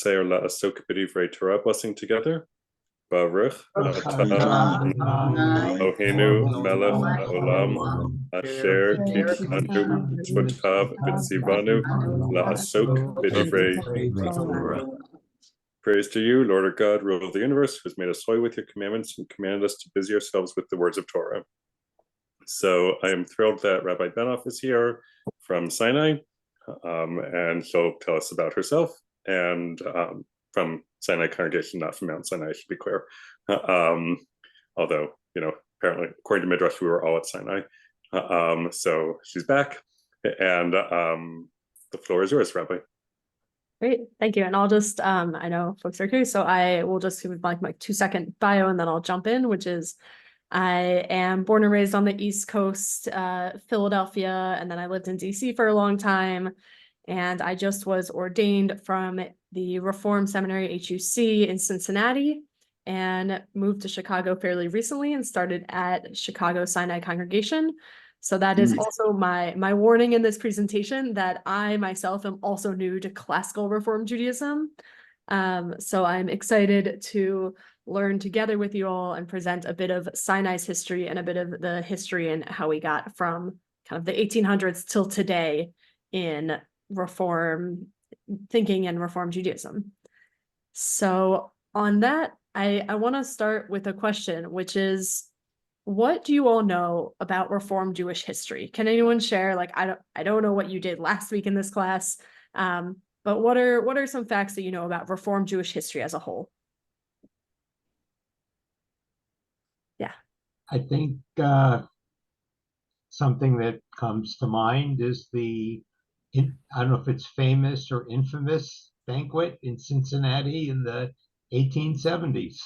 say our la'asok b'divrei Torah blessing together. Baruch atah Eloheinu melech haolam asher kitanu mitzvotav v'tzivanu la'asok b'divrei Torah. Praise to you, Lord our God, ruler of the universe, who has made us holy with your commandments and commanded us to busy ourselves with the words of Torah. So I am thrilled that Rabbi Benoff is here from Sinai, and she'll tell us about herself, and from Sinai congregation, not from Mount Sinai, I should be clear. Although, apparently, according to Midrash, we were all at Sinai. So she's back, and the floor is yours, Rabbi. Great, thank you. And I'll just, I know folks are curious, so I will just give like my 2-second bio and then I'll jump in, which is I am born and raised on the East Coast, Philadelphia, and then I lived in DC for a long time. And I just was ordained from the Reform Seminary HUC in Cincinnati and moved to Chicago fairly recently and started at Chicago Sinai Congregation. So that is also my warning in this presentation, that I myself am also new to Classical Reform Judaism. So I'm excited to learn together with you all and present a bit of Sinai's history and a bit of the history and how we got from kind of the 1800s till today in Reform thinking and Reform Judaism. So on that, I want to start with a question, which is, what do you all know about Reform Jewish history? Can anyone share? Like, I don't know what you did last week in this class, but what are some facts that you know about Reform Jewish history as a whole? Yeah. I think something that comes to mind is I don't know if it's famous or infamous banquet in Cincinnati in the 1870s.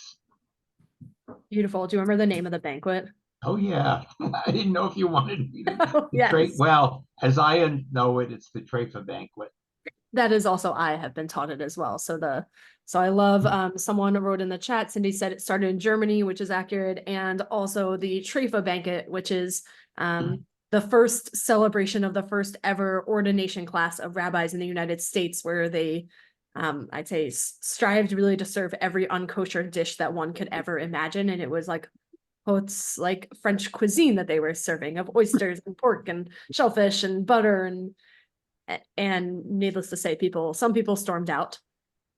Beautiful. Do you remember the name of the banquet? Oh, yeah. I didn't know if you wanted me to. Oh, yes. Well, as I know it, it's the Treifa banquet. That is also, I have been taught it as well. So I love, someone wrote in the chat, Cindy said it started in Germany, which is accurate. And also the Treifa banquet, which is the first celebration of the first ever ordination class of rabbis in the United States, where they, I'd say, strived really to serve every unkosher dish that one could ever imagine. And it was like, it's like French cuisine that they were serving, of oysters and pork and shellfish and butter, and needless to say, some people stormed out,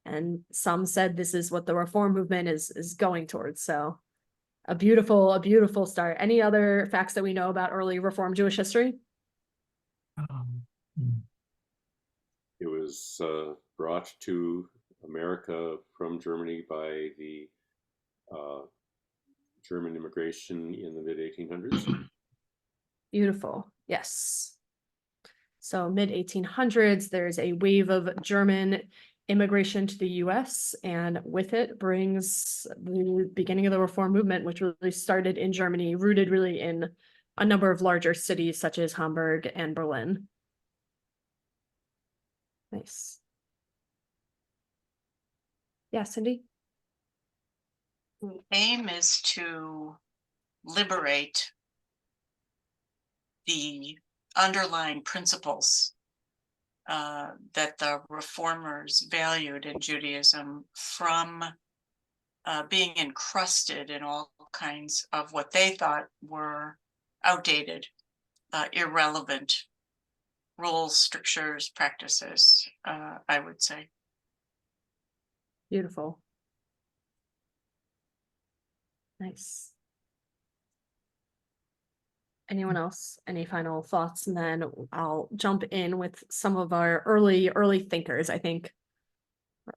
and some said this is what the reform movement is going towards. So a beautiful start. Any other facts that we know about early Reform Jewish history? It was brought to America from Germany by the German immigration in the mid-1800s. Beautiful. Yes. So mid-1800s, there's a wave of German immigration to the US, and with it brings the beginning of the Reform movement, which really started in Germany, rooted really in a number of larger cities such as Hamburg and Berlin. Nice. Yeah, Cindy? The aim is to liberate the underlying principles that the reformers valued in Judaism from being encrusted in all kinds of what they thought were outdated, irrelevant rules, strictures, practices, I would say. Beautiful. Nice. Anyone else? Any final thoughts? And then I'll jump in with some of our early thinkers. I think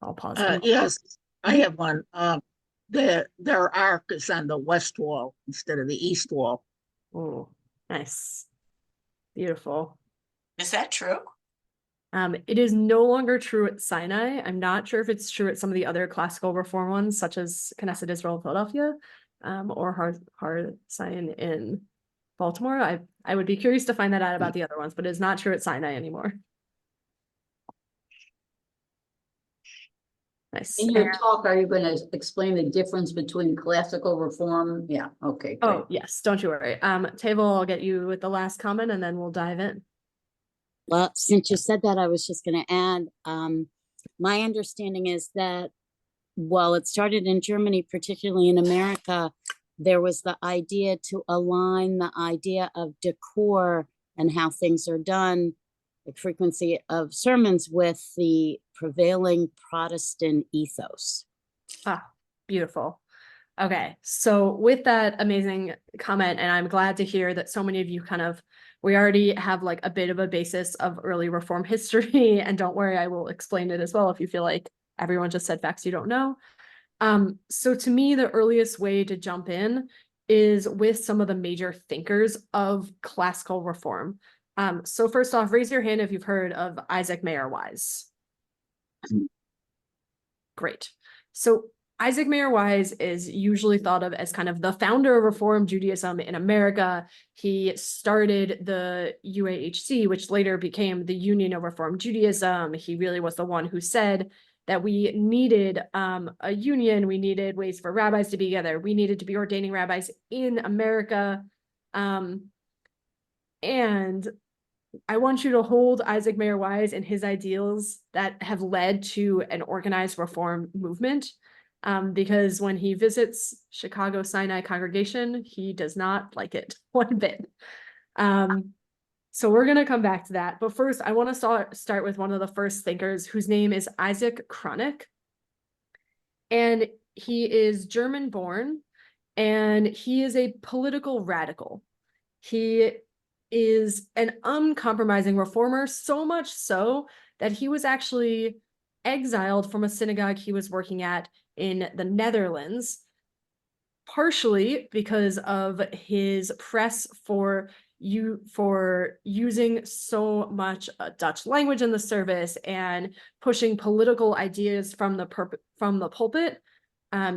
I'll pause. Yes, I have one. Their ark is on the west wall instead of the east wall. Oh, nice. Beautiful. Is that true? It is no longer true at Sinai. I'm not sure if it's true at some of the other classical reform ones, such as Knesset Israel Philadelphia, or Har Zion in Baltimore. I would be curious to find that out about the other ones, but it's not true at Sinai anymore. Nice. In your talk, are you going to explain the difference between classical reform? Yeah, okay, great. Oh, yes, don't you worry. Table, I'll get you with the last comment and then we'll dive in. Well, since you said that, I was just going to add, My understanding is that while it started in Germany, particularly in America, there was the idea to align the idea of decor and how things are done, the frequency of sermons, with the prevailing Protestant ethos. Ah, beautiful. Okay, so with that amazing comment, and I'm glad to hear that so many of you we already have like a bit of a basis of early Reform history, and don't worry, I will explain it as well if you feel like everyone just said facts you don't know. So to me, the earliest way to jump in is with some of the major thinkers of classical reform. So first off, raise your hand if you've heard of Isaac Mayer Wise. Great. So Isaac Mayer Wise is usually thought of as kind of the founder of Reform Judaism in America. He started the UAHC, which later became the Union of Reform Judaism. He really was the one who said that we needed a union, we needed ways for rabbis to be together, we needed to be ordaining rabbis in America. And I want you to hold Isaac Mayer Wise and his ideals that have led to an organized reform movement. Because when he visits Chicago Sinai congregation, he does not like it one bit. So we're going to come back to that. But first, I want to start with one of the first thinkers whose name is Isaac Cronich. And he is German born, and he is a political radical. He is an uncompromising reformer, so much so that he was actually exiled from a synagogue he was working at in the Netherlands, partially because of his press for using so much Dutch language in the service and pushing political ideas from the pulpit.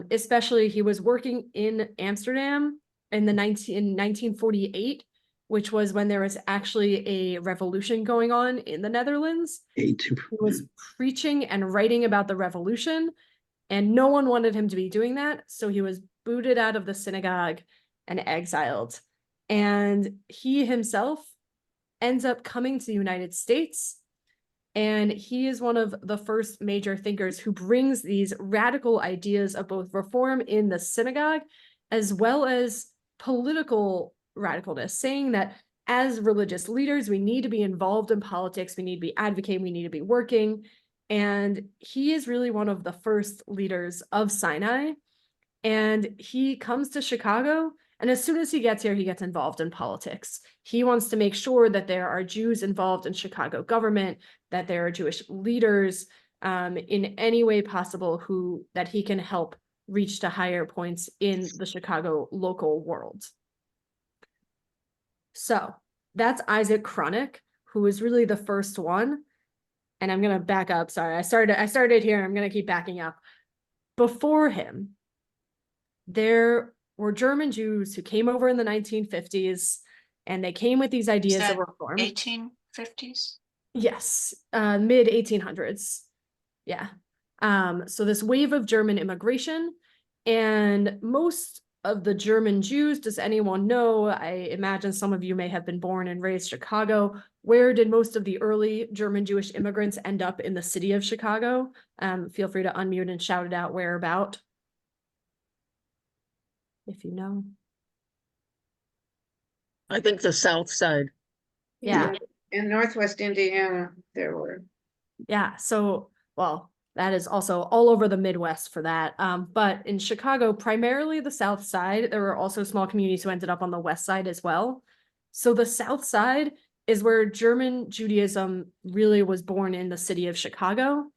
Especially, he was working in Amsterdam in 1948, which was when there was actually a revolution going on in the Netherlands. He was preaching and writing about the revolution, and no one wanted him to be doing that, so he was booted out of the synagogue and exiled. And he himself ends up coming to the United States, and he is one of the first major thinkers who brings these radical ideas of both reform in the synagogue as well as political radicalness, saying that as religious leaders, we need to be involved in politics, we need to be advocating, we need to be working. And he is really one of the first leaders of Sinai. And he comes to Chicago, and as soon as he gets here, he gets involved in politics. He wants to make sure that there are Jews involved in Chicago government, that there are Jewish leaders in any way possible that he can help reach to higher points in the Chicago local world. So that's Isaac Cronich, who is really the first one. And I'm going to back up. Sorry, I started here. I'm going to keep backing up. Before him, there were German Jews who came over in the 1950s, and they came with these ideas of reform. 1850s? Yes, mid 1800s. Yeah. So this wave of German immigration, and most of the German Jews, does anyone know? I imagine some of you may have been born and raised Chicago. Where did most of the early German Jewish immigrants end up in the city of Chicago? Feel free to unmute and shout it out where about, if you know. I think the South Side. Yeah. In Northwest Indiana, there were. Yeah, so, well, that is also all over the Midwest for that. But in Chicago, primarily the South Side, there were also small communities who ended up on the West Side as well. So the South Side is where German Judaism really was born, in the city of Chicago.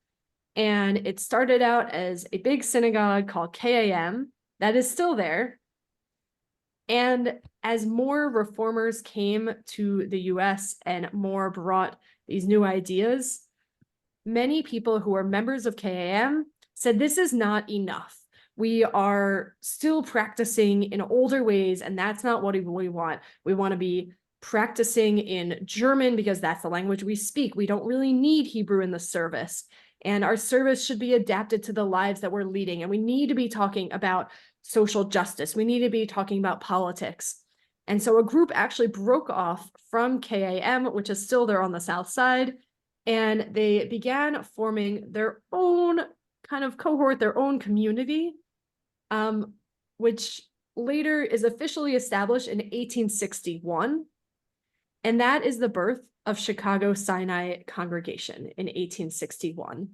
And it started out as a big synagogue called KAM that is still there. And as more reformers came to the US and more brought these new ideas, many people who are members of KAM said, this is not enough. We are still practicing in older ways, and that's not what we want. We want to be practicing in German because that's the language we speak. We don't really need Hebrew in the service. And our service should be adapted to the lives that we're leading. And we need to be talking about social justice. We need to be talking about politics. And so a group actually broke off from KAM, which is still there on the South Side, And they began forming their own kind of cohort, their own community, which later is officially established in 1861. And that is the birth of Chicago Sinai Congregation in 1861.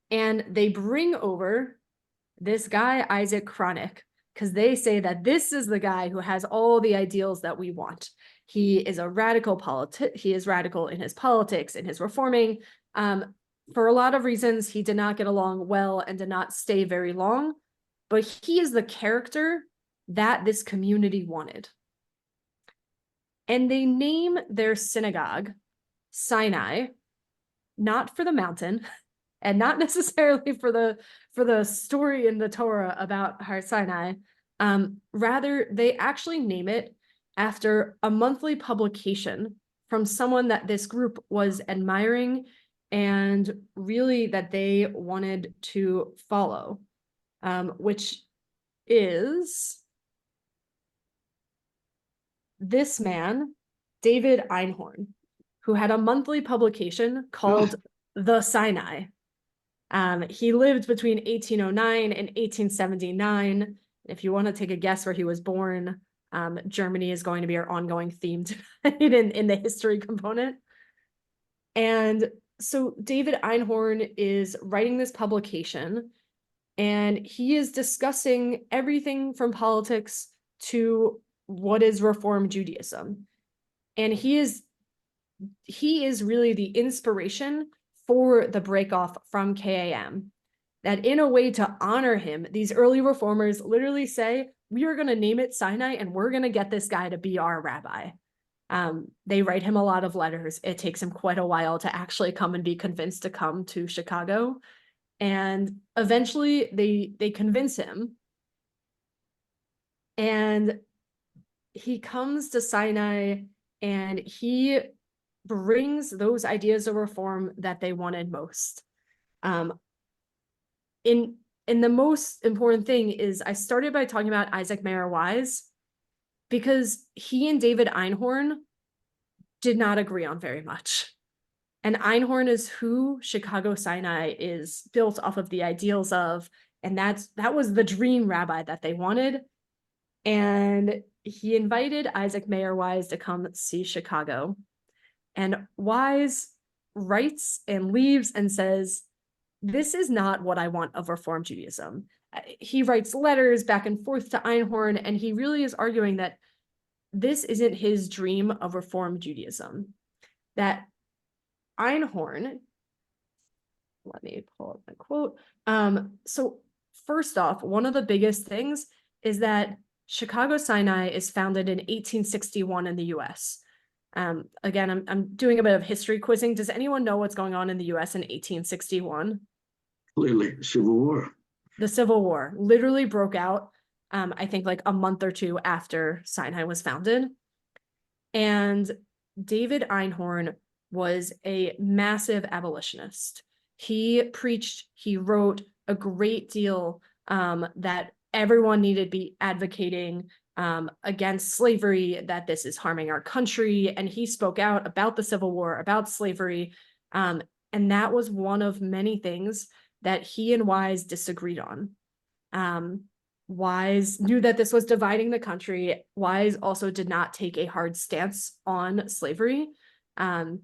And they bring over this guy, Isaac Chronic, because they say that this is the guy who has all the ideals that we want. He is a radical he is radical in his politics, in his reforming. For a lot of reasons, he did not get along well and did not stay very long, but he is the character that this community wanted. And they name their synagogue Sinai, not for the mountain, and not necessarily for the story in the Torah about Har Sinai. Rather, they actually name it after a monthly publication from someone that this group was admiring and really that they wanted to follow, which is this man, David Einhorn, who had a monthly publication called The Sinai. He lived between 1809 and 1879. If you want to take a guess where he was born, Germany is going to be our ongoing theme tonight in the history component. And so David Einhorn is writing this publication, and he is discussing everything from politics to what is Reform Judaism. And he is really the inspiration for the breakoff from KAM. That in a way to honor him, these early reformers literally say, we are going to name it Sinai and we're going to get this guy to be our rabbi. They write him a lot of letters. It takes him quite a while to actually come and be convinced to come to Chicago. And eventually they convince him. And he comes to Sinai and he brings those ideas of reform that they wanted most. And the most important thing is I started by talking about Isaac Mayer Wise because he and David Einhorn did not agree on very much. And Einhorn is who Chicago Sinai is built off of the ideals of, and that was the dream rabbi that they wanted. And he invited Isaac Mayer Wise to come see Chicago. And Wise writes and leaves and says, this is not what I want of Reform Judaism. He writes letters back and forth to Einhorn, and he really is arguing that this isn't his dream of Reform Judaism. That Einhorn, let me pull up my quote. So first off, one of the biggest things is that Chicago Sinai is founded in 1861 in the US. Again, I'm doing a bit of history quizzing. Does anyone know what's going on in the US in 1861? Clearly, Civil War. The Civil War literally broke out, I think like a month or two after Sinai was founded. And David Einhorn was a massive abolitionist. He preached, he wrote a great deal that everyone needed to be advocating against slavery, that this is harming our country. And he spoke out about the Civil War, about slavery. And that was one of many things that he and Wise disagreed on. Wise knew that this was dividing the country. Wise also did not take a hard stance on slavery. And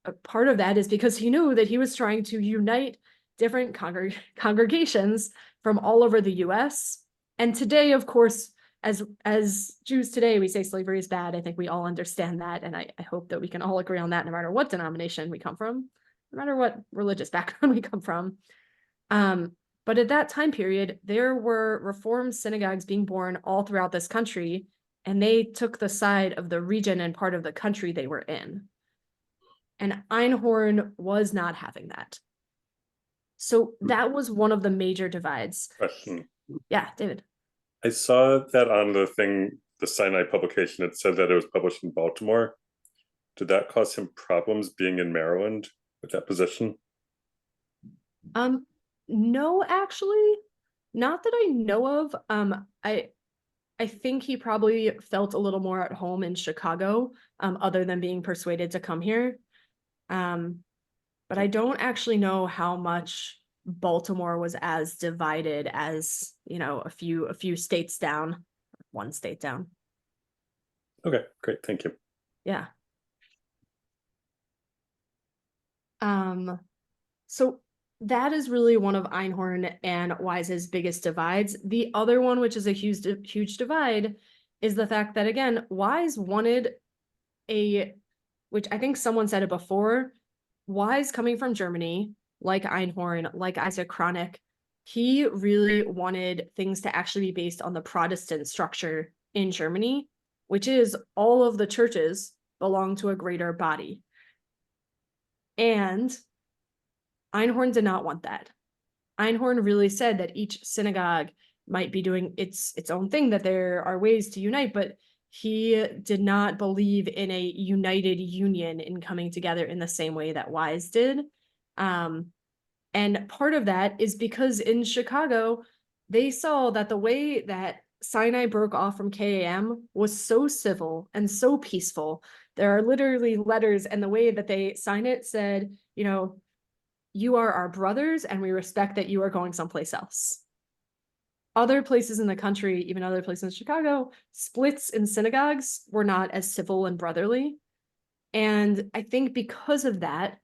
a part of that is because he knew that he was trying to unite different congregations from all over the US. And today, of course, as Jews today, we say slavery is bad. I think we all understand that. And I hope that we can all agree on that no matter what denomination we come from, no matter what religious background we come from. But at that time period, there were Reform synagogues being born all throughout this country, and they took the side of the region and part of the country they were in. And Einhorn was not having that. So that was one of the major divides. Question. Yeah, David. I saw that on the thing, the Sinai publication, it said that it was published in Baltimore. Did that cause him problems being in Maryland with that position? No, actually, not that I know of. I think he probably felt a little more at home in Chicago, other than being persuaded to come here. But I don't actually know how much Baltimore was as divided as, you know, a few states down, one state down. Okay, great, thank you. Yeah. So that is really one of Einhorn and Wise's biggest divides. The other one, which is a huge divide, is the fact that, again, Wise wanted which I think someone said it before, Wise coming from Germany, like Einhorn, like Isaac Chronic, he really wanted things to actually be based on the Protestant structure in Germany, which is all of the churches belong to a greater body. And Einhorn did not want that. Einhorn really said that each synagogue might be doing its own thing, that there are ways to unite, but he did not believe in a united union in coming together in the same way that Wise did. And part of that is because in Chicago, they saw that the way that Sinai broke off from KAM was so civil and so peaceful. There are literally letters, and the way that they sign it said, you know, you are our brothers and we respect that you are going someplace else. Other places in the country, even other places in Chicago, splits in synagogues were not as civil and brotherly. And I think because of that,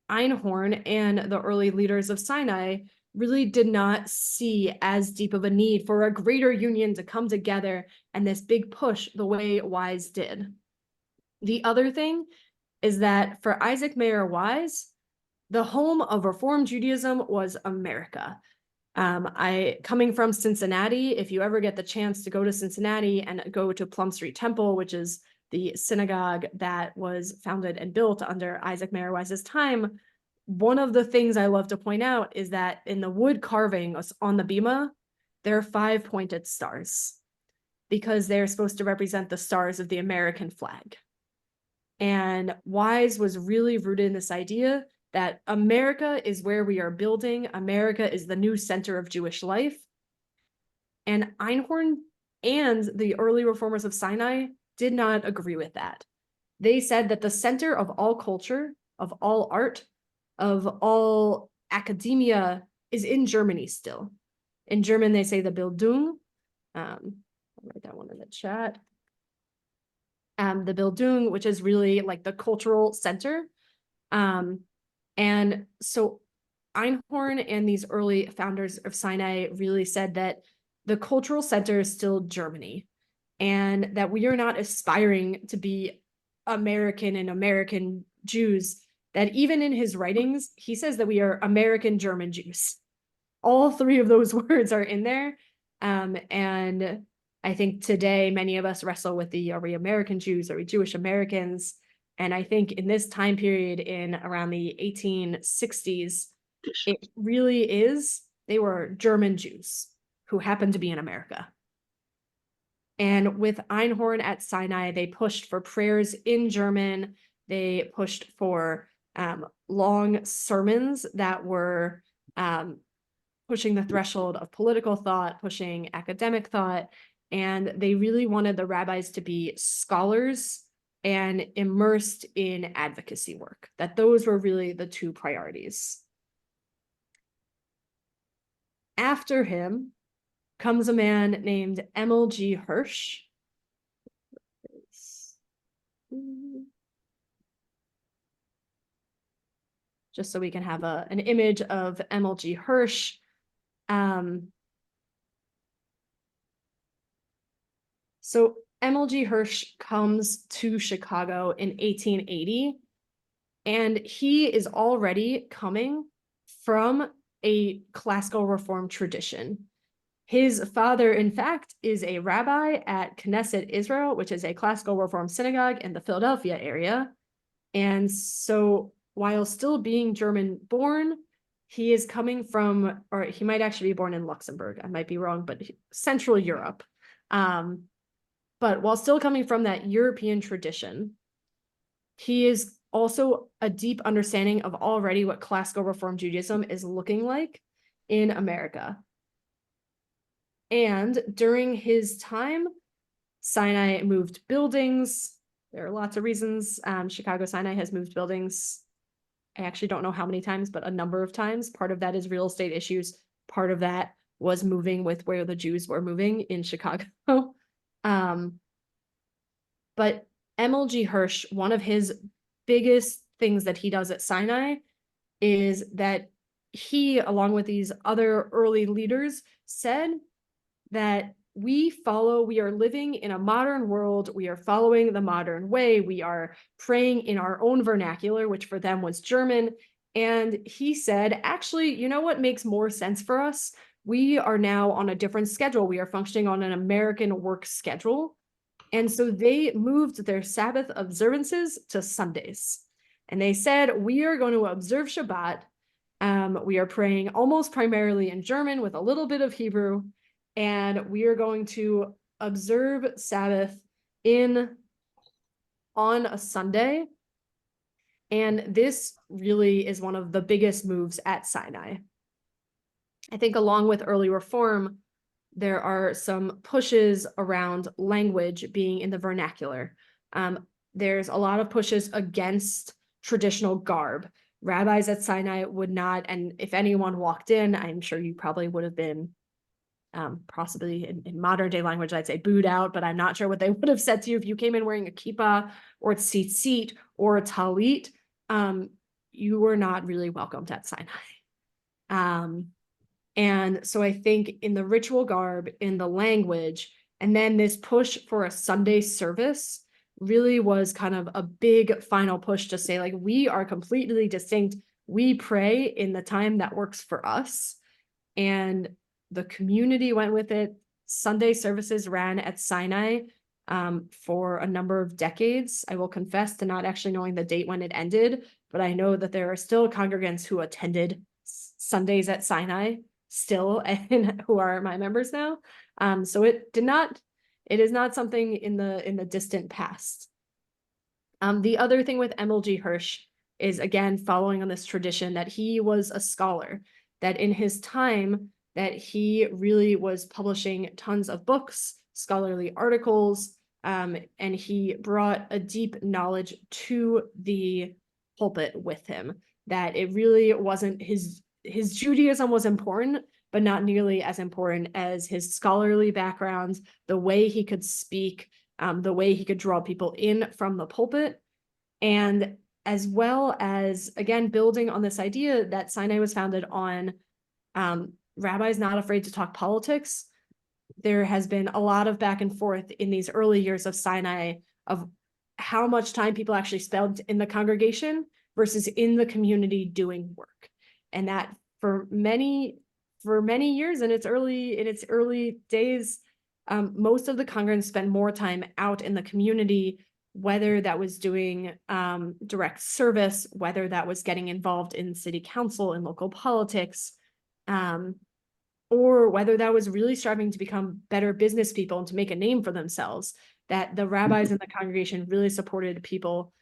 Einhorn and the early leaders of Sinai really did not see as deep of a need for a greater union to come together and this big push the way Wise did. The other thing is that for Isaac Mayer Wise, the home of Reform Judaism was America. Coming from Cincinnati, if you ever get the chance to go to Cincinnati and go to Plum Street Temple, which is the synagogue that was founded and built under Isaac Mayer Wise's time, one of the things I love to point out is that in the wood carving on the bima, there are 5 pointed stars because they're supposed to represent the stars of the American flag. And Wise was really rooted in this idea that America is where we are building. America is the new center of Jewish life. And Einhorn and the early reformers of Sinai did not agree with that. They said that the center of all culture, of all art, of all academia is in Germany still. In German, they say the Bildung. I'll write that one in the chat. The Bildung, which is really like the cultural center. And so Einhorn and these early founders of Sinai really said that the cultural center is still Germany, and that we are not aspiring to be American and American Jews, that even in his writings, he says that we are American German Jews. All 3 of those words are in there. And I think today, many of us wrestle with are we American Jews? Are we Jewish Americans? And I think in this time period in around the 1860s, it really is, they were German Jews who happened to be in America. And with Einhorn at Sinai, they pushed for prayers in German. They pushed for long sermons that were pushing the threshold of political thought, pushing academic thought. And they really wanted the rabbis to be scholars and immersed in advocacy work, that those were really the 2 priorities. After him comes a man named Emil G. Hirsch. Just so we can have an image of Emil G. Hirsch. So Emil G. Hirsch comes to Chicago in 1880, and he is already coming from a classical reform tradition. His father, in fact, is a rabbi at Knesset Israel, which is a classical reform synagogue in the Philadelphia area. And so while still being German born, he is coming from, or he might actually be born in Luxembourg, I might be wrong, but Central Europe. But while still coming from that European tradition, he is also a deep understanding of already what classical Reform Judaism is looking like in America. And during his time, Sinai moved buildings. There are lots of reasons. Chicago Sinai has moved buildings. I actually don't know how many times, but a number of times. Part of that is real estate issues. Part of that was moving with where the Jews were moving in Chicago. But MLG Hirsch, one of his biggest things that he does at Sinai is that he, along with these other early leaders, said that we are living in a modern world. We are following the modern way. We are praying in our own vernacular, which for them was German. And he said, actually, you know what makes more sense for us? We are now on a different schedule. We are functioning on an American work schedule. And so they moved their Sabbath observances to Sundays. And they said, we are going to observe Shabbat. We are praying almost primarily in German with a little bit of Hebrew. And we are going to observe Sabbath on a Sunday. And this really is one of the biggest moves at Sinai. I think along with early reform, there are some pushes around language being in the vernacular. There's a lot of pushes against traditional garb. Rabbis at Sinai would not, and if anyone walked in, I'm sure you probably would have been possibly in modern day language, I'd say booed out, but I'm not sure what they would have said to you if you came in wearing a kippah or a tzitzit or a talit. You were not really welcomed at Sinai. And so I think in the ritual garb, in the language, and then this push for a Sunday service really was kind of a big final push to say, like, we are completely distinct. We pray in the time that works for us. And the community went with it. Sunday services ran at Sinai for a number of decades. I will confess to not actually knowing the date when it ended, but I know that there are still congregants who attended Sundays at Sinai still and who are my members now. So it is not something in the distant past. The other thing with MLG Hirsch is, again, following on this tradition that he was a scholar, that in his time that he really was publishing tons of books, scholarly articles, and he brought a deep knowledge to the pulpit with him, that it really wasn't his Judaism was important, but not nearly as important as his scholarly background, the way he could speak, the way he could draw people in from the pulpit, and as well as, again, building on this idea that Sinai was founded on rabbis not afraid to talk politics. There has been a lot of back and forth in these early years of Sinai of how much time people actually spent in the congregation versus in the community doing work. And that for many years in its early days, most of the congregants spent more time out in the community, whether that was doing direct service, whether that was getting involved in city council and local politics, or whether that was really striving to become better business people and to make a name for themselves, that the rabbis in the congregation really supported people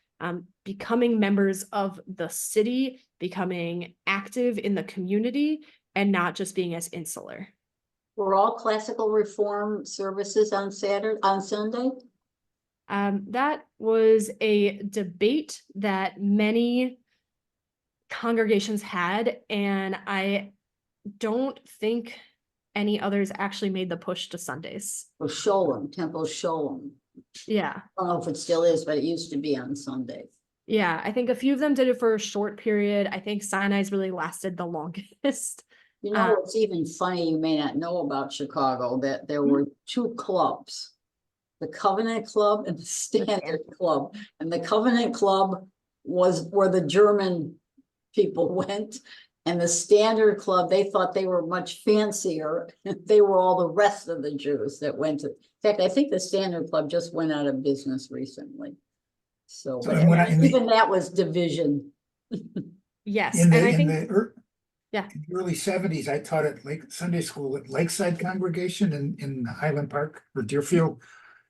becoming members of the city, becoming active in the community, and not just being as insular. Were all classical reform services on Sunday? That was a debate that many congregations had, and I don't think any others actually made the push to Sundays. Or Sholem, Temple Sholem. Yeah. I don't know if it still is, but it used to be on Sundays. Yeah, I think a few of them did it for a short period. I think Sinai's really lasted the longest. You know, it's even funny, you may not know about Chicago, that there were two clubs, the Covenant Club and the Standard Club. And the Covenant Club was where the German people went. And the Standard Club, they thought they were much fancier. They were all the rest of the Jews that went to. In fact, I think the Standard Club just went out of business recently. So even that was division. Yes. In and I the think, in the early 70s, I taught at Sunday school at Lakeside Congregation in Highland Park or Deerfield.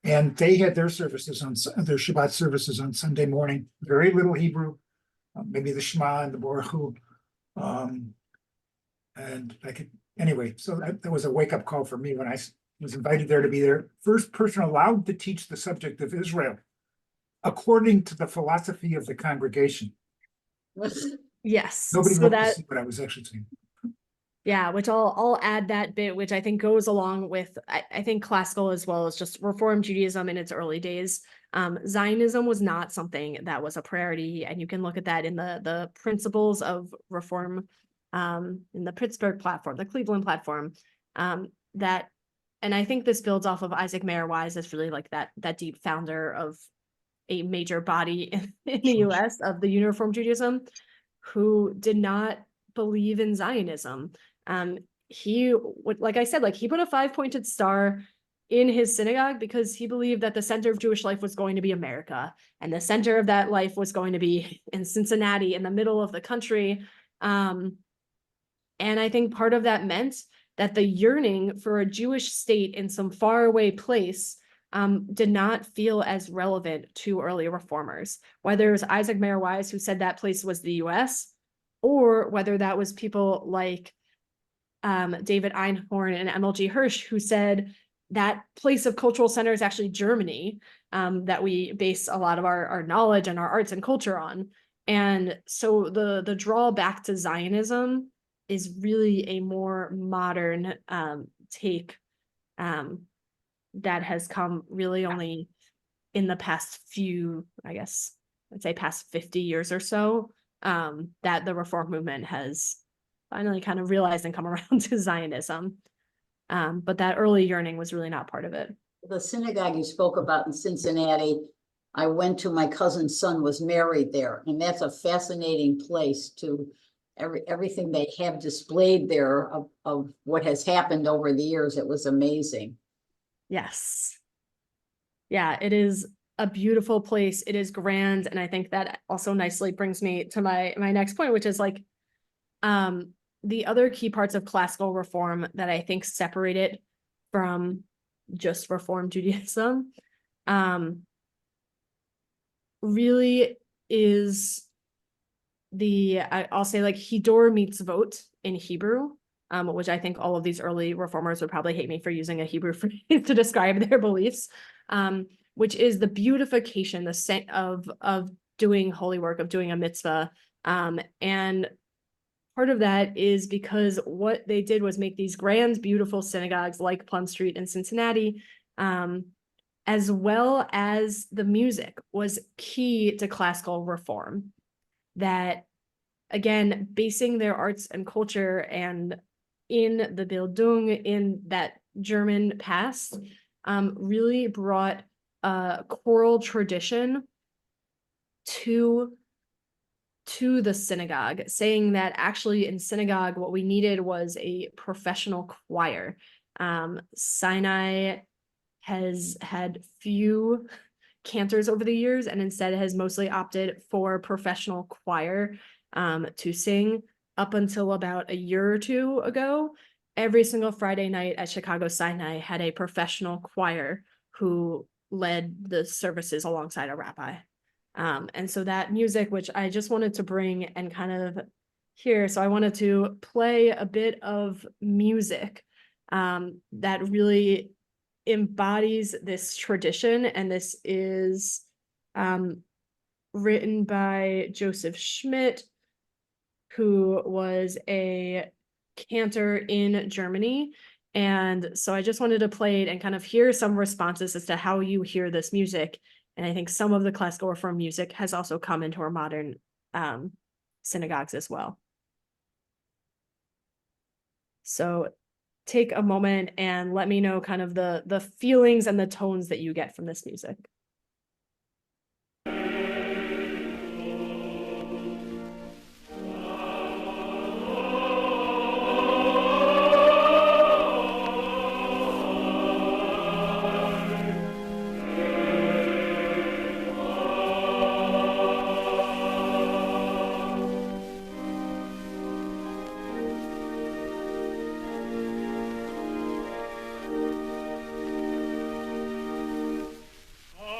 And they had their services their Shabbat services on Sunday morning. Very little Hebrew, maybe the Shema and the Baruch Hu. And anyway, so that was a wake-up call for me when I was invited there to be their first person allowed to teach the subject of Israel according to the philosophy of the congregation. Yes, Nobody so looked to that, see what I was actually saying. yeah, which I'll add that bit, which I think goes along with, I think classical as well as just Reform Judaism in its early days. Zionism was not something that was a priority, and you can look at that in the principles of Reform, in the Pittsburgh platform, the Cleveland platform, that, and I think this builds off of Isaac Mayer Wise as really like that deep founder of a major body in the US of the Uniform Judaism, who did not believe in Zionism. He would, like I said, like he put a 5-pointed star in his synagogue because he believed that the center of Jewish life was going to be America, and the center of that life was going to be in Cincinnati, in the middle of the country. And I think part of that meant that the yearning for a Jewish state in some faraway place did not feel as relevant to early reformers, whether it was Isaac Mayer Wise who said that place was the US, or whether that was people like David Einhorn and MLG Hirsch who said that place of cultural center is actually Germany, that we base a lot of our knowledge and our arts and culture on. And so the draw back to Zionism is really a more modern take that has come really only in the past few, I guess, I'd say past 50 years or so, that the Reform movement has finally kind of realized and come around to Zionism. But that early yearning was really not part of it. The synagogue you spoke about in Cincinnati, I went to, my cousin's son was married there, and that's a fascinating place to everything they have displayed there of what has happened over the years. It was amazing. Yes. Yeah, it is a beautiful place. It is grand. And I think that also nicely brings me to my next point, which is like the other key parts of classical reform that I think separate it from just Reform Judaism really is I'll say like Hidor mitzvot in Hebrew, which I think all of these early reformers would probably hate me for using a Hebrew phrase to describe their beliefs, which is the beautification, of doing holy work, of doing a mitzvah. And part of that is because what they did was make these grand, beautiful synagogues like Plum Street in Cincinnati, as well as the music was key to classical reform. That, again, basing their arts and culture and in the Bildung, in that German past, really brought a choral tradition to the synagogue, saying that actually in synagogue, what we needed was a professional choir. Sinai has had few cantors over the years, and instead has mostly opted for professional choir to sing. Up until about a year or two ago, every single Friday night at Chicago Sinai had a professional choir who led the services alongside a rabbi. And so that music, which I just wanted to bring and kind of hear, so I wanted to play a bit of music that really embodies this tradition, and this is written by Joseph Schmidt, who was a cantor in Germany. And so I just wanted to play it and kind of hear some responses as to how you hear this music. And I think some of the classical reform music has also come into our modern synagogues as well. So take a moment and let me know kind of the feelings and the tones that you get from this music. Oh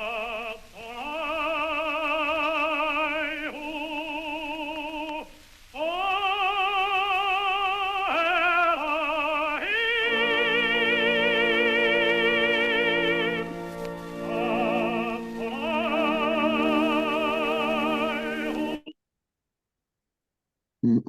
Mm.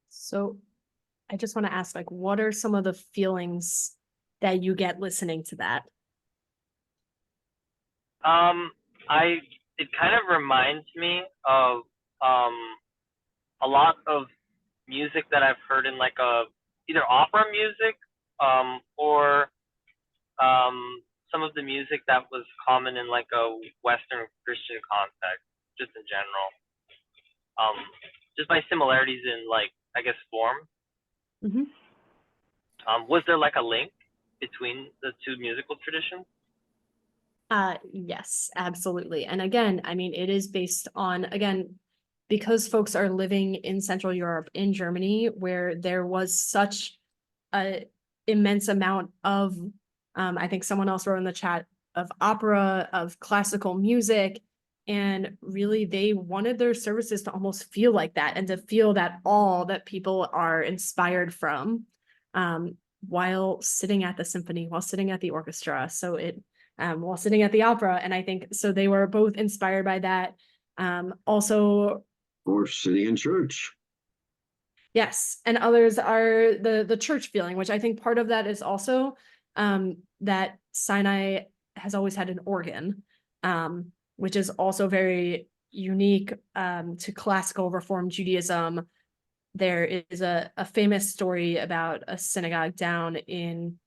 So I just want to ask, like, what are some of the feelings that you get listening to that? It kind of reminds me of a lot of music that I've heard in like either opera music or some of the music that was common in like a Western Christian context, just in general. Just by similarities in like, I guess, form. Mhm. Was there like a link between the two musical traditions? Yes, absolutely. And again, I mean, it is based on, again, because folks are living in Central Europe, in Germany, where there was such a immense amount of, I think someone else wrote in the chat, of opera, of classical music. And really, they wanted their services to almost feel like that and to feel that awe that people are inspired from while sitting at the symphony, while sitting at the orchestra. So while sitting at the opera. And I think so they were both inspired by that. Also, Or sitting in church. yes, and others are the church feeling, which I think part of that is also that Sinai has always had an organ, which is also very unique to Classical Reform Judaism. There is a famous story about a synagogue down in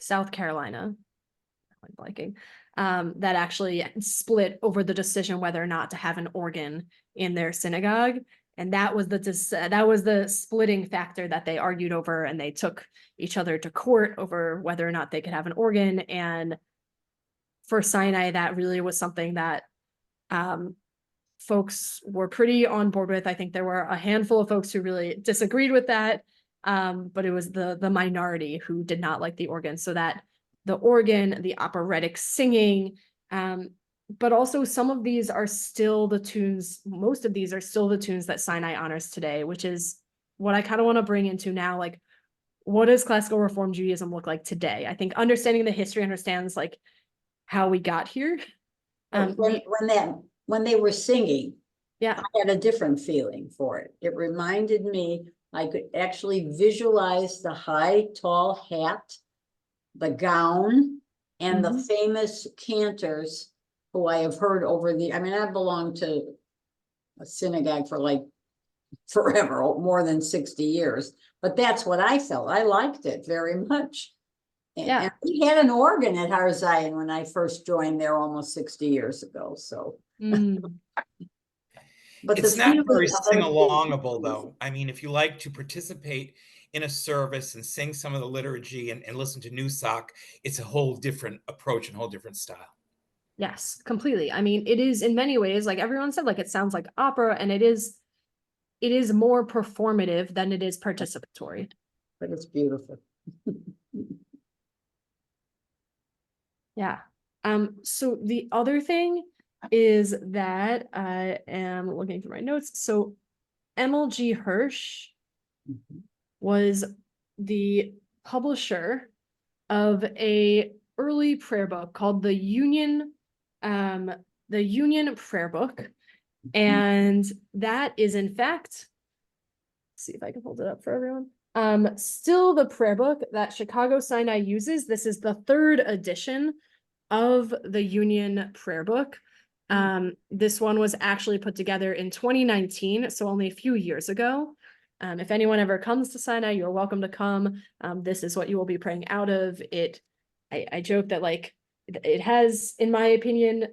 South Carolina, I'm blanking, that actually split over the decision whether or not to have an organ in their synagogue. And that was the splitting factor that they argued over, and they took each other to court over whether or not they could have an organ. And for Sinai, that really was something that folks were pretty on board with. I think there were a handful of folks who really disagreed with that, but it was the minority who did not like the organ. So that the organ, the operatic singing, but also some of these are still the tunes, most of these are still the tunes that Sinai honors today, which is what I kind of want to bring into now. Like, what does Classical Reform Judaism look like today? I think understanding the history understands like how we got here. When they were singing, yeah, I had a different feeling for it. It reminded me, I could actually visualize the high, tall hat, the gown, and the famous cantors who I have heard over I belonged to a synagogue for like forever, more than 60 years, but that's what I felt. I liked it very much. And we had an organ at Har Zion when I first joined there almost 60 years ago. So, but it's not very sing-alongable, though. I mean, if you like to participate in a service and sing some of the liturgy and listen to Nusach, it's a whole different approach and whole different style. Yes, completely. I mean, it is in many ways, like everyone said, like it sounds like opera, and it is more performative than it is participatory. But it's beautiful. Yeah. So the other thing is that I am looking through my notes. So M.L.G. Hirsch was the publisher of a early prayer book called the Union Prayer Book. And that is in fact, let's see if I can hold it up for everyone. Still the prayer book that Chicago Sinai uses. This is the 3rd edition of the Union Prayer Book. This one was actually put together in 2019, so only a few years ago. If anyone ever comes to Sinai, you're welcome to come. This is what you will be praying out of. I joke that like it has, in my opinion,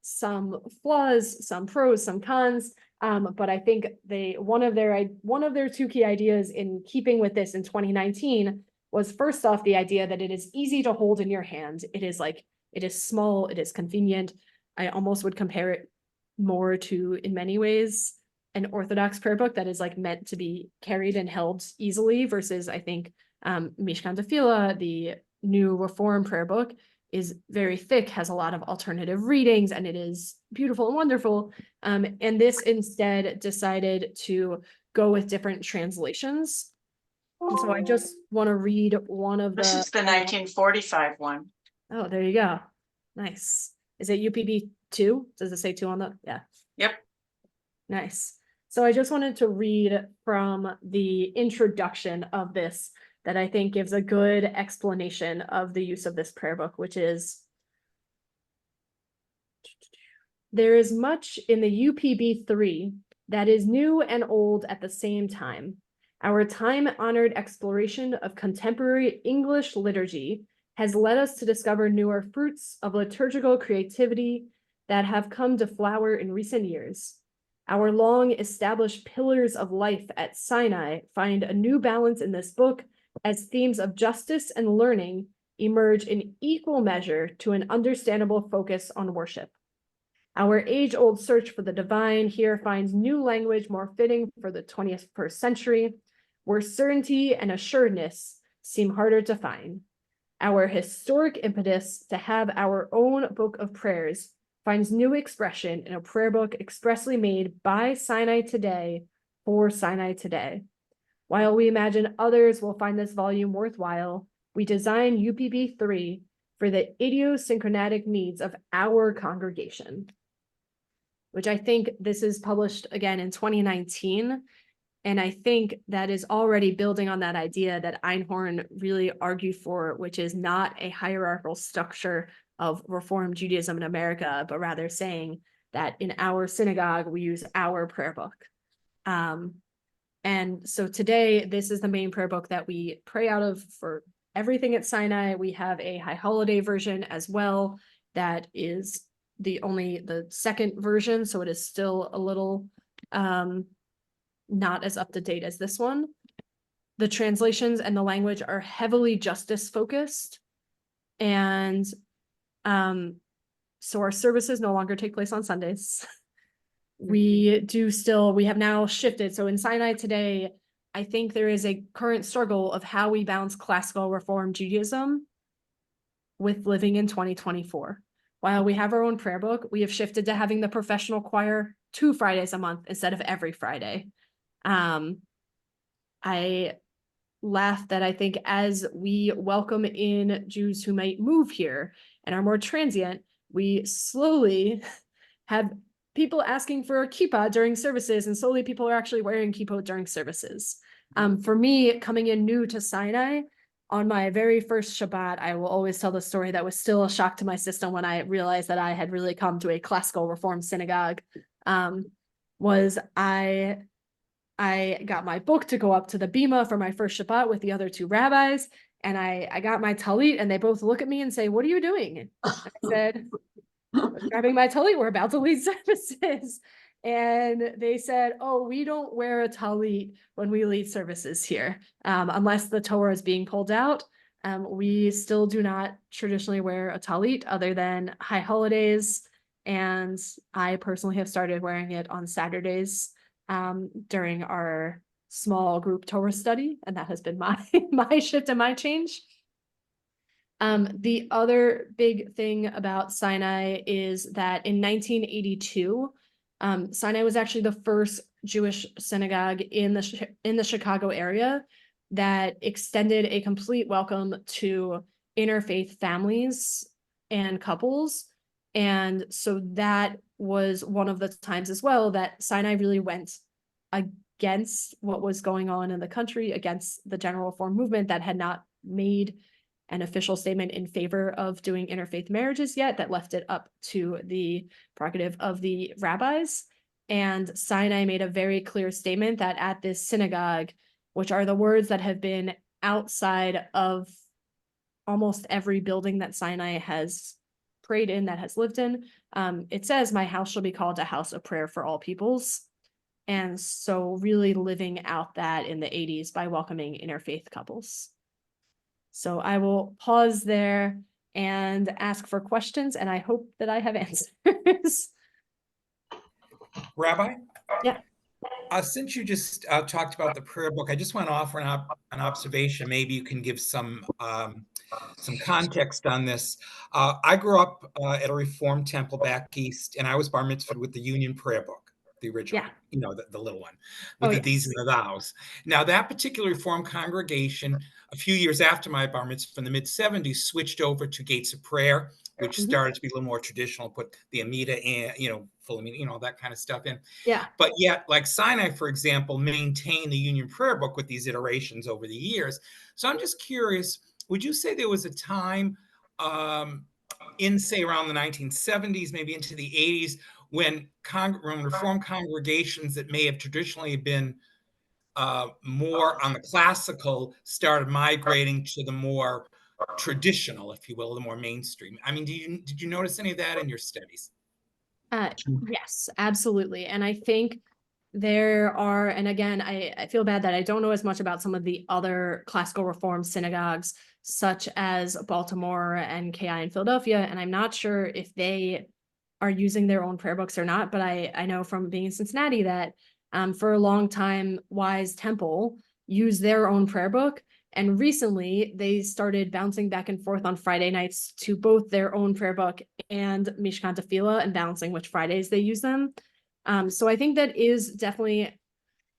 some flaws, some pros, some cons. But I think one of their two key ideas in keeping with this in 2019 was, first off, the idea that it is easy to hold in your hand. It is small, it is convenient. I almost would compare it more to, in many ways, an Orthodox prayer book that is like meant to be carried and held easily, versus I think Mishkan Tefillah, the new Reform prayer book, is very thick, has a lot of alternative readings, and it is beautiful and wonderful. And this instead decided to go with different translations. And so I just want to read one of This is the 1945 one. Oh, there you go. Nice. Is it UPB 2? Does it say 2 on the? Yeah. Yep. Nice. So I just wanted to read from the introduction of this that I think gives a good explanation of the use of this prayer book, which is, there is much in the UPB 3 that is new and old at the same time. Our time-honored exploration of contemporary English liturgy has led us to discover newer fruits of liturgical creativity that have come to flower in recent years. Our long-established pillars of life at Sinai find a new balance in this book as themes of justice and learning emerge in equal measure to an understandable focus on worship. Our age-old search for the divine here finds new language more fitting for the 21st century, where certainty and assuredness seem harder to find. Our historic impetus to have our own book of prayers finds new expression in a prayer book expressly made by Sinai today for Sinai today. While we imagine others will find this volume worthwhile, we design UPB 3 for the idiosyncratic needs of our congregation, which I think this is published again in 2019. And I think that is already building on that idea that Einhorn really argued for, which is not a hierarchical structure of Reform Judaism in America, but rather saying that in our synagogue, we use our prayer book. And so today, this is the main prayer book that we pray out of for everything at Sinai. We have a high holiday version as well. That is the second version. So it is still a little not as up to date as this one. The translations and the language are heavily justice focused. And so our services no longer take place on Sundays. We have now shifted. So in Sinai today, I think there is a current struggle of how we balance classical Reform Judaism with living in 2024. While we have our own prayer book, we have shifted to having the professional choir 2 Fridays a month instead of every Friday. I laugh that I think as we welcome in Jews who might move here and are more transient, we slowly have people asking for a kippah during services, and slowly people are actually wearing kippot during services. For me, coming in new to Sinai, on my very first Shabbat, I will always tell the story that was still a shock to my system when I realized that I had really come to a classical Reform synagogue, was I got my book to go up to the bima for my first Shabbat with the other 2 rabbis, and I got my talit, and they both look at me and say, "What are you doing?" I said, "I was grabbing my talit, we're about to lead services." And they said, "Oh, we don't wear a talit when we lead services here. Unless the Torah is being pulled out, we still do not traditionally wear a talit other than high holidays. And I personally have started wearing it on Saturdays during our small group Torah study, and that has been my shift and my change." The other big thing about Sinai is that in 1982, Sinai was actually the first Jewish synagogue in the Chicago area that extended a complete welcome to interfaith families and couples. And so that was one of the times as well that Sinai really went against what was going on in the country, against the general Reform movement that had not made an official statement in favor of doing interfaith marriages yet, that left it up to the prerogative of the rabbis. And Sinai made a very clear statement that at this synagogue, which are the words that have been outside of almost every building that Sinai has prayed in, that has lived in, it says, "My house shall be called a house of prayer for all peoples." And so really living out that in the 80s by welcoming interfaith couples. So I will pause there and ask for questions, and I hope that I have answers. Rabbi? Yeah. Since you just talked about the prayer book, I just want to offer an observation. Maybe you can give some context on this. I grew up at a Reformed temple back east, and I was bar mitzvahed with the Union Prayer Book, the original, you know, the little one, with these are the thous. Now, that particular Reformed congregation, a few years after my bar mitzvah in the mid-70s, switched over to Gates of Prayer, which started to be a little more traditional, put the Amida in, you know, full Amida, you know, that kind of stuff in. Yeah. But yet, like Sinai, for example, maintained the Union Prayer Book with these iterations over the years. So I'm just curious, would you say there was a time in, say, around the 1970s, maybe into the 80s, when Reformed congregations that may have traditionally been more on the classical started migrating to the more traditional, if you will, the more mainstream? I mean, did you notice any of that in your studies? Yes, absolutely. And I think there are, and again, I feel bad that I don't know as much about some of the other classical reform synagogues, such as Baltimore and KI in Philadelphia. And I'm not sure if they are using their own prayer books or not, but I know from being in Cincinnati that for a long time, Wise Temple used their own prayer book. And recently they started bouncing back and forth on Friday nights to both their own prayer book and Mishkan Tefillah, and balancing which Fridays they use them. So I think that is definitely,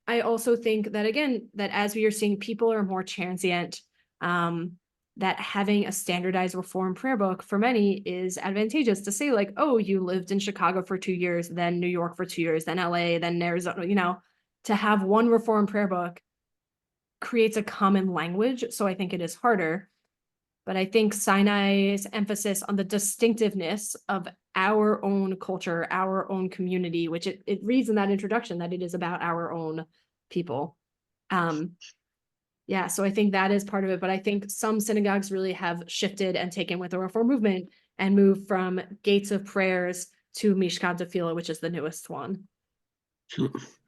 I also think that, again, that as we are seeing people are more transient, that having a standardized Reform prayer book for many is advantageous to say, like, oh, you lived in Chicago for 2 years, then New York for 2 years, then LA, then Arizona, you know, to have one Reform prayer book creates a common language. So I think it is harder. But I think Sinai's emphasis on the distinctiveness of our own culture, our own community, which it reads in that introduction that it is about our own people. Yeah, so I think that is part of it. But I think some synagogues really have shifted and taken with the Reform movement and moved from Gates of Prayers to Mishkan Tefillah, which is the newest one.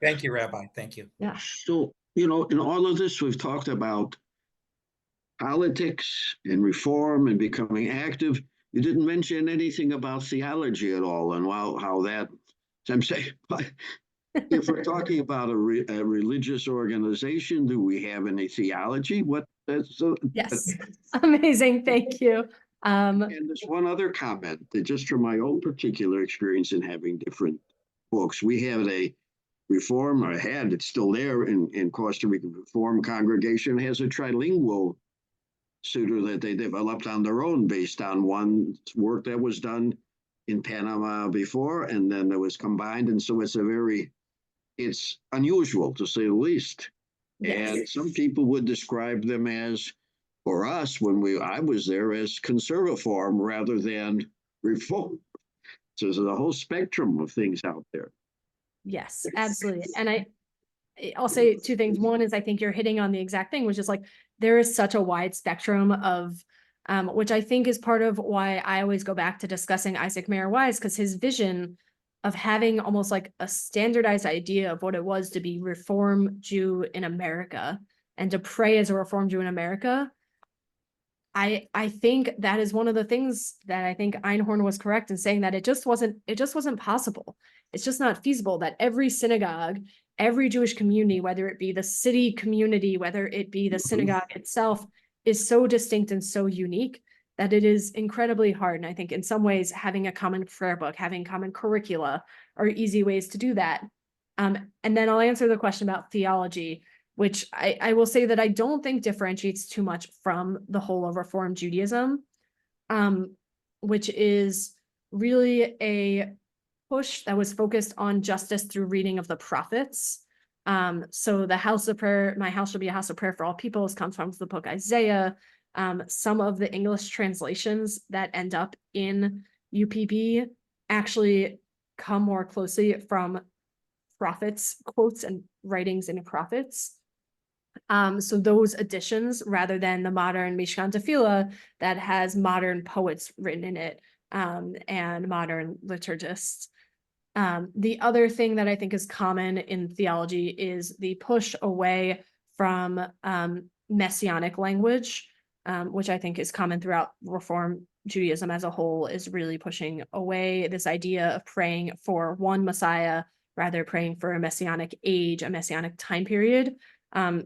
Thank you, Rabbi. Thank you. Yeah. So, you know, in all of this, we've talked about politics and reform and becoming active. You didn't mention anything about theology at all, and how that, I'm saying, if we're talking about a religious organization, do we have any theology? Yes. Amazing. Thank you. And there's one other comment that just from my own particular experience in having different books, we have a Reform, or had, it's still there in Costa Rica, Reform congregation has a trilingual suitor that they developed on their own based on one work that was done in Panama before, and then it was combined. And so it's unusual to say the least. Yes. And some people would describe them as, for us, I was there, as conservaform rather than reform. So there's a whole spectrum of things out there. Yes, absolutely. And I'll say two things. One is I think you're hitting on the exact thing, which is like, there is such a wide spectrum of, which I think is part of why I always go back to discussing Isaac Mayer Wise, because his vision of having almost like a standardized idea of what it was to be Reform Jew in America and to pray as a Reform Jew in America. I think that is one of the things that I think Einhorn was correct in saying, that it just wasn't possible. It's just not feasible that every synagogue, every Jewish community, whether it be the city community, whether it be the synagogue itself, is so distinct and so unique that it is incredibly hard. And I think in some ways, having a common prayer book, having common curricula are easy ways to do that. And then I'll answer the question about theology, which I will say that I don't think differentiates too much from the whole of Reform Judaism, which is really a push that was focused on justice through reading of the prophets. So the house of prayer, my house shall be a house of prayer for all peoples, comes from the book Isaiah. Some of the English translations that end up in UPB actually come more closely from prophets, quotes and writings in prophets. So those additions, rather than the modern Mishkan Tefillah that has modern poets written in it, and modern liturgists. The other thing that I think is common in theology is the push away from messianic language, which I think is common throughout Reform Judaism as a whole, is really pushing away this idea of praying for one Messiah, rather praying for a messianic age, a messianic time period.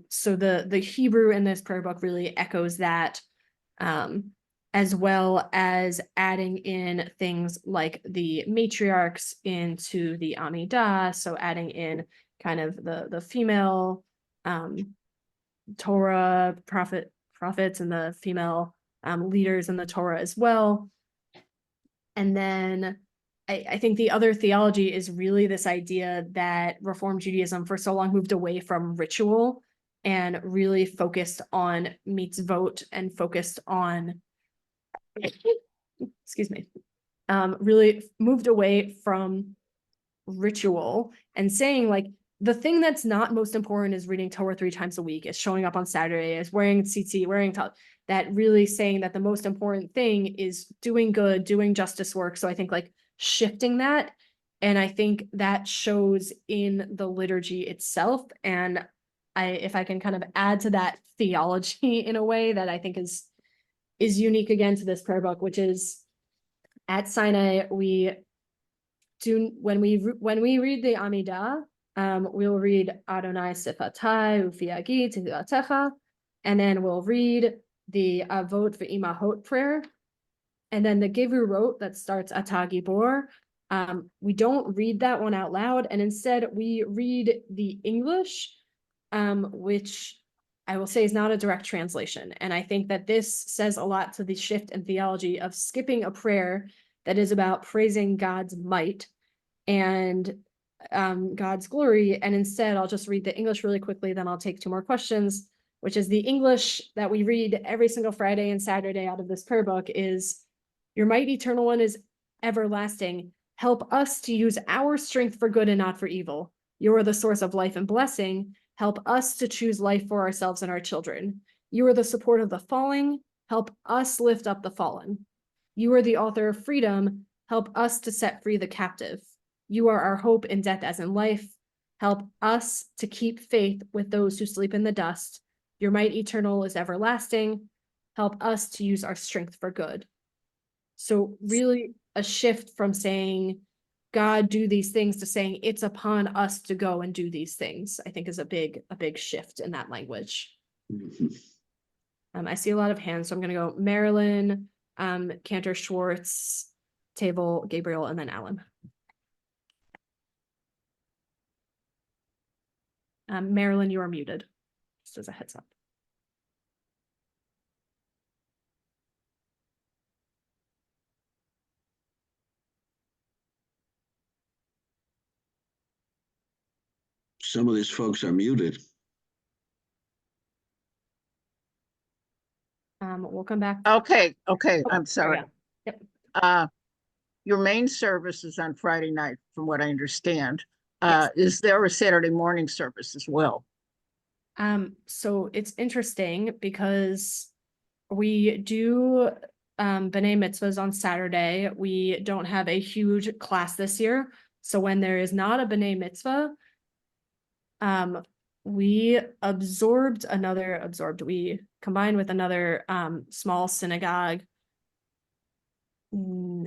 So the Hebrew in this prayer book really echoes that, as well as adding in things like the matriarchs into the Amidah, so adding in kind of the female Torah prophets and the female leaders in the Torah as well. And then I think the other theology is really this idea that Reform Judaism for so long moved away from ritual and really focused on mitzvot and focused on, excuse me, really moved away from ritual and saying like, the thing that's not most important is reading Torah 3 times a week, is showing up on Saturday, is wearing tzitzit, that really saying that the most important thing is doing good, doing justice work. So I think like shifting that, and I think that shows in the liturgy itself. And if I can kind of add to that theology in a way that I think is unique again to this prayer book, which is at Sinai, we do, when we read the Amidah, we'll read Adonai Sifatai Ufi Agi Tehilatecha, and then we'll read the Avot Ve'imahot prayer, and then the Gevurot that starts Ata Gibor. We don't read that one out loud, and instead we read the English, which I will say is not a direct translation. And I think that this says a lot to the shift in theology of skipping a prayer that is about praising God's might and God's glory. And instead, I'll just read the English really quickly, then I'll take 2 more questions, which is the English that we read every single Friday and Saturday out of this prayer book is, your might, eternal one, is everlasting. Help us to use our strength for good and not for evil. You are the source of life and blessing. Help us to choose life for ourselves and our children. You are the support of the falling. Help us lift up the fallen. You are the author of freedom. Help us to set free the captive. You are our hope in death as in life. Help us to keep faith with those who sleep in the dust. Your might eternal is everlasting. Help us to use our strength for good. So really a shift from saying, God, do these things, to saying it's upon us to go and do these things, I think is a big shift in that language. I see a lot of hands, so I'm going to go Marilyn, Cantor Schwartz, Table, Gabriel, and then Alan. Marilyn, you are muted, just as a heads up. Some of these folks are muted. We'll come back. Okay, Oh, I'm sorry. Yep. Your main service is on Friday night, from what I understand. Yes. Is there a Saturday morning service as well? So it's interesting because we do B'nai Mitzvahs on Saturday. We don't have a huge class this year. So when there is not a B'nai Mitzvah, we combined with another small synagogue,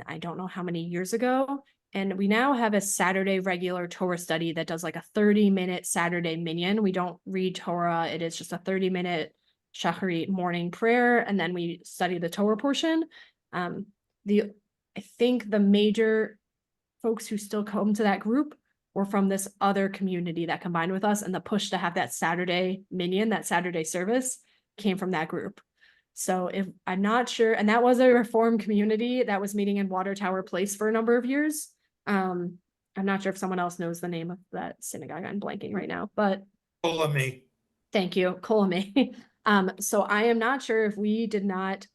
I don't know how many years ago, and we now have a Saturday regular Torah study that does like a 30-minute Saturday minyan. We don't read Torah, it is just a 30-minute Shacharit morning prayer, and then we study the Torah portion. I think the major folks who still come to that group were from this other community that combined with us, and the push to have that Saturday minyan, that Saturday service, came from that group. So if I'm not sure, and that was a Reform community that was meeting in Water Tower Place for a number of years. I'm not sure if someone else knows the name of that synagogue. I'm blanking right now, but Kolami. Thank you, Kolami. So I am not sure if we did not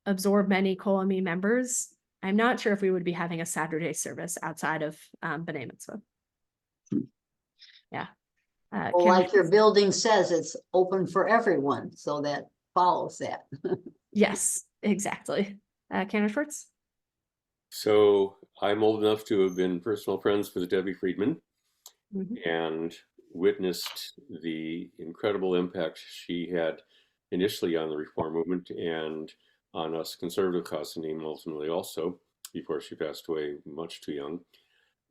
absorb many Kolami members. I'm not sure if we would be having a Saturday service outside of B'nai Mitzvah. Yeah. Well, like your building says, it's open for everyone, so that follows that. Yes, exactly. Cantor Schwartz? So I'm old enough to have been personal friends with Debbie Friedman Mhm. and witnessed the incredible impact she had initially on the reform movement and on us conservative Chassidim ultimately also, before she passed away much too young.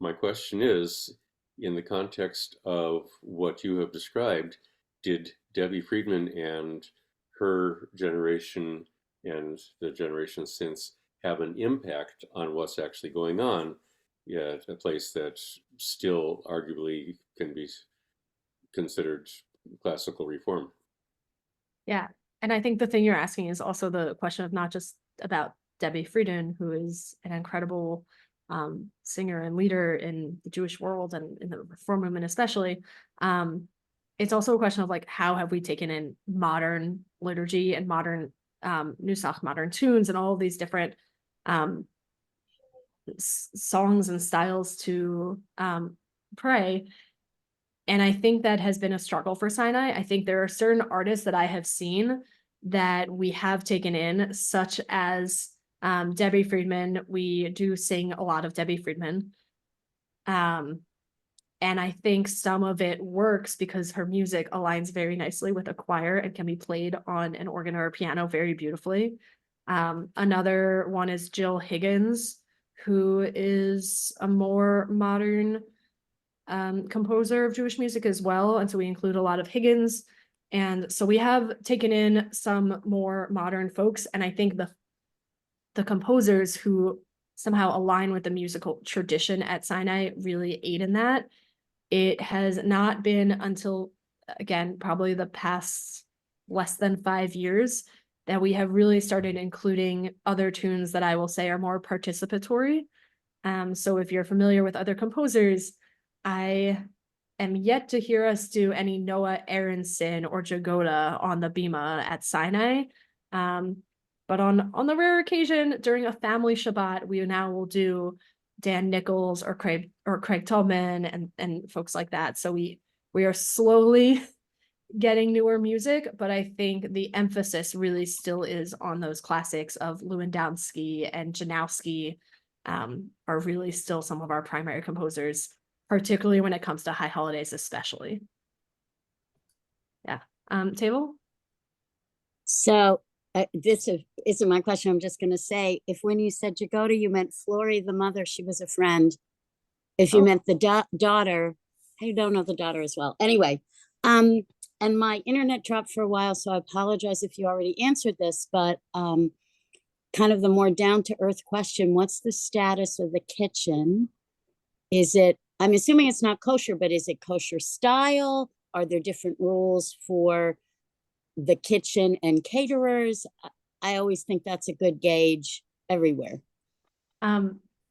My question is, in the context of what you have described, did Debbie Friedman and her generation and the generation since have an impact on what's actually going on at a place that still arguably can be considered classical reform? Yeah. And I think the thing you're asking is also the question of not just about Debbie Friedman, who is an incredible singer and leader in the Jewish world and in the Reform movement especially. It's also a question of like, how have we taken in modern liturgy and modern nusach, modern tunes, and all of these different songs and styles to pray. And I think that has been a struggle for Sinai. I think there are certain artists that I have seen that we have taken in, such as Debbie Friedman. We do sing a lot of Debbie Friedman. And I think some of it works because her music aligns very nicely with a choir and can be played on an organ or a piano very beautifully. Another one is Jill Higgins, who is a more modern composer of Jewish music as well. And so we include a lot of Higgins. And so we have taken in some more modern folks. And I think the composers who somehow align with the musical tradition at Sinai really aid in that. It has not been until, again, probably the past less than 5 years that we have really started including other tunes that I will say are more participatory. So if you're familiar with other composers, I am yet to hear us do any Noah Aronson or Jagoda on the Bima at Sinai. But on the rare occasion during a family Shabbat, we now will do Dan Nichols or Craig Tubman and folks like that. So we are slowly getting newer music, but I think the emphasis really still is on those classics of Lewandowski and Janowski, are really still some of our primary composers, particularly when it comes to high holidays, especially. Yeah. Table? So this isn't my question. I'm just going to say, if when you said Jagoda, you meant Flory, the mother, she was a friend. If you meant the daughter, I don't know the daughter as well. Anyway, and my internet dropped for a while, so I apologize if you already answered this, but kind of the more down-to-earth question, what's the status of the kitchen? Is it, I'm assuming it's not kosher, but is it kosher style? Are there different rules for the kitchen and caterers? I always think that's a good gauge everywhere.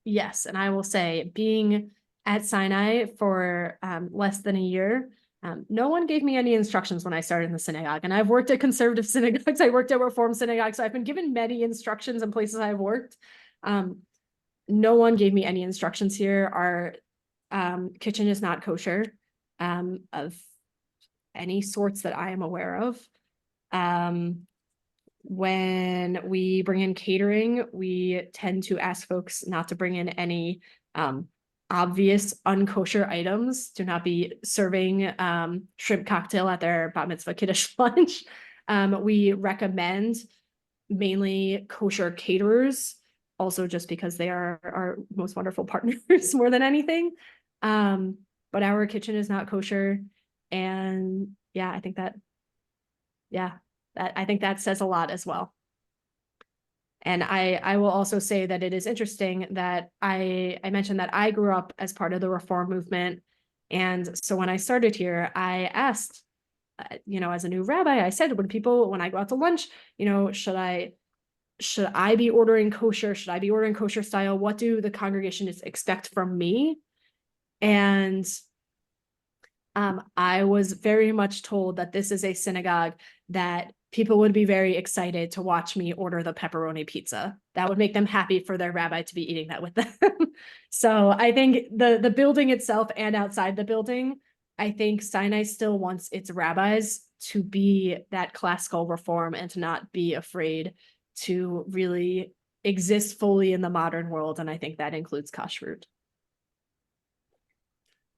Yes, and I will say, being at Sinai for less than a year, no one gave me any instructions when I started in the synagogue. And I've worked at conservative synagogues. I worked at Reform synagogues. So I've been given many instructions in places I've worked. No one gave me any instructions here. Our kitchen is not kosher of any sorts that I am aware of. When we bring in catering, we tend to ask folks not to bring in any obvious unkosher items. Do not be serving shrimp cocktail at their bat mitzvah kiddush lunch. We recommend mainly kosher caterers, also just because they are our most wonderful partners more than anything. But our kitchen is not kosher. And yeah, I think that says a lot as well. And I will also say that it is interesting that I mentioned that I grew up as part of the Reform movement. And so when I started here, I asked, as a new rabbi, I said, when I go out to lunch, should I be ordering kosher? Should I be ordering kosher style? What do the congregation expect from me? And I was very much told that this is a synagogue that people would be very excited to watch me order the pepperoni pizza. That would make them happy for their rabbi to be eating that with them. So I think the building itself and outside the building, I think Sinai still wants its rabbis to be that classical reform and to not be afraid to really exist fully in the modern world, and I think that includes kashrut.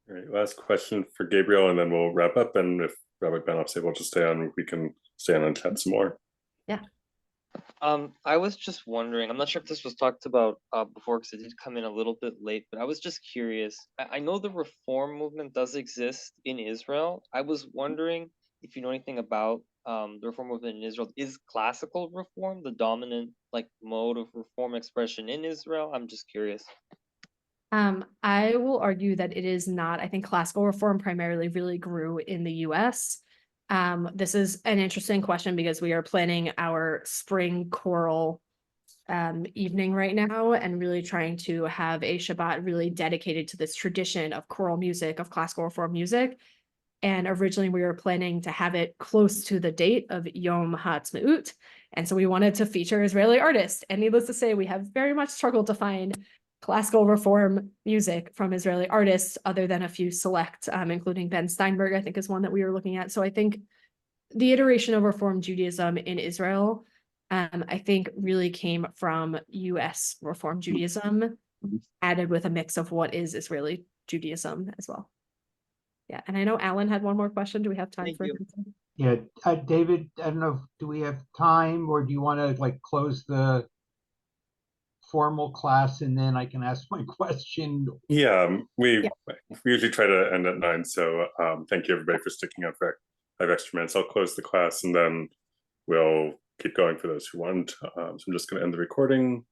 All right, last question for Gabriel, and then we'll wrap up. And if Rabbi Benoff's able to stay on, we can stay on and chat some more. Yeah. I was just wondering, I'm not sure if this was talked about before because it did come in a little bit late, but I was just curious. I know the reform movement does exist in Israel. I was wondering if you know anything about the reform movement in Israel. Is classical reform the dominant like mode of reform expression in Israel? I'm just curious. I will argue that it is not. I think classical reform primarily really grew in the US. This is an interesting question because we are planning our spring choral evening right now and really trying to have a Shabbat really dedicated to this tradition of choral music, of classical reform music. And originally we were planning to have it close to the date of Yom HaAtzmaut. And so we wanted to feature Israeli artists. And needless to say, we have very much struggled to find classical reform music from Israeli artists other than a few select, including Ben Steinberg, I think is one that we were looking at. So I think the iteration of Reform Judaism in Israel, I think really came from US Reform Judaism added with a mix of what is Israeli Judaism as well. Yeah, and I know Alan had one more question. Do we have time for him? Yeah, David, I don't know, do we have time or do you want to like close the formal class and then I can ask my question? Yeah, we usually try to end at 9. So thank you everybody for sticking out for 5 extra minutes. I'll close the class and then we'll keep going for those who want. So I'm just going to end the recording.